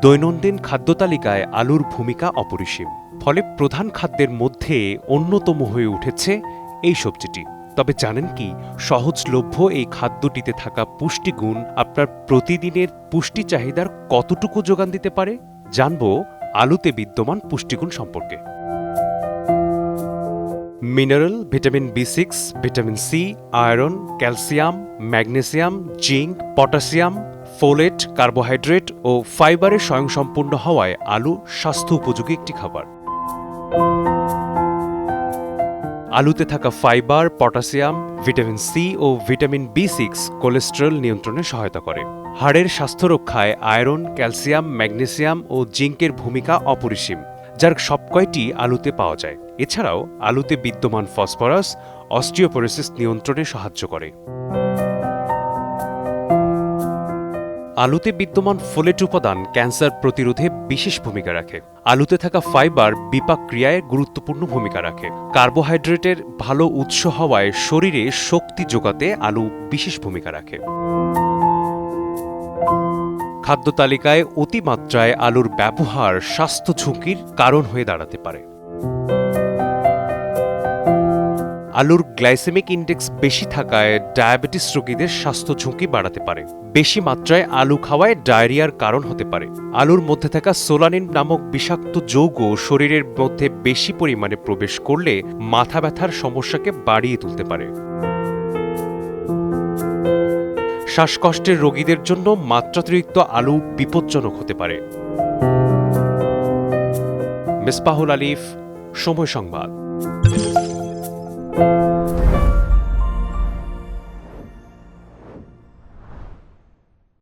দৈনন্দিন খাদ্য তালিকায় আলুর ভূমিকা অপরিসীম। ফলে প্রধান খাদ্যের মধ্যে অন্যতম হয়ে উঠেছে এই সবজিটি। তবে জানেন কি, সহজলভ্য এই খাদ্যটিতে থাকা পুষ্টিগুণ আপনার প্রতিদিনের পুষ্টি চাহিদার কতটুকু যোগান দিতে পারে? জানব আলুতে বিদ্যমান পুষ্টিগুণ সম্পর্কে। Mineral, vitamin B6, vitamin C, iron, calcium, magnesium, zinc, potassium, folate, carbohydrate ও ফাইবারে স্বয়ংসম্পূর্ণ হওয়ায় আলু স্বাস্থ্য উপযোগী একটি খাবার। আলুতে থাকা ফাইবার, পটাশিয়াম, ভিটামিন সি ও ভিটামিন B6 কোলেস্টেরল নিয়ন্ত্রণে সহায়তা করে। হাড়ের স্বাস্থ্য রক্ষায় আয়রন, ক্যালসিয়াম, ম্যাগনেসিয়াম ও জিঙ্কের ভূমিকা অপরিসীম, যার সবকয়টি আলুতে পাওয়া যায়। এছাড়াও আলুতে বিদ্যমান ফসফরাস অস্টিওপোরোসিস নিয়ন্ত্রণে সাহায্য করে। আলুতে বিদ্যমান ফোলেট উপাদান ক্যান্সার প্রতিরোধে বিশেষ ভূমিকা রাখে। আলুতে থাকা ফাইবার বিপাক ক্রিয়ায় গুরুত্বপূর্ণ ভূমিকা রাখে। কার্বোহাইড্রেটের ভালো উৎস হওয়ায় শরীরে শক্তি যোগাতে আলু বিশেষ ভূমিকা রাখে। খাদ্য তালিকায় অতিমাত্রায় আলুর ব্যবহার স্বাস্থ্য ঝুঁকির কারণ হয়ে দাঁড়াতে পারে। আলুর গ্লাইসেমিক ইন্ডেক্স বেশি থাকায় ডায়াবেটিস রোগীদের স্বাস্থ্য ঝুঁকি বাড়াতে পারে। বেশি মাত্রায় আলু খাওয়ায় ডায়রিয়ার কারণ হতে পারে। আলুর মধ্যে থাকা সোলানিন নামক বিষাক্ত যৌগ শরীরের মধ্যে বেশি পরিমাণে প্রবেশ করলে মাথা ব্যথার সমস্যাকে বাড়িয়ে তুলতে পারে। শ্বাসকষ্টের রোগীদের জন্য মাত্রাতিরিক্ত আলু বিপজ্জনক হতে পারে। মেসবাহুল আলিফ, সময় সংবাদ।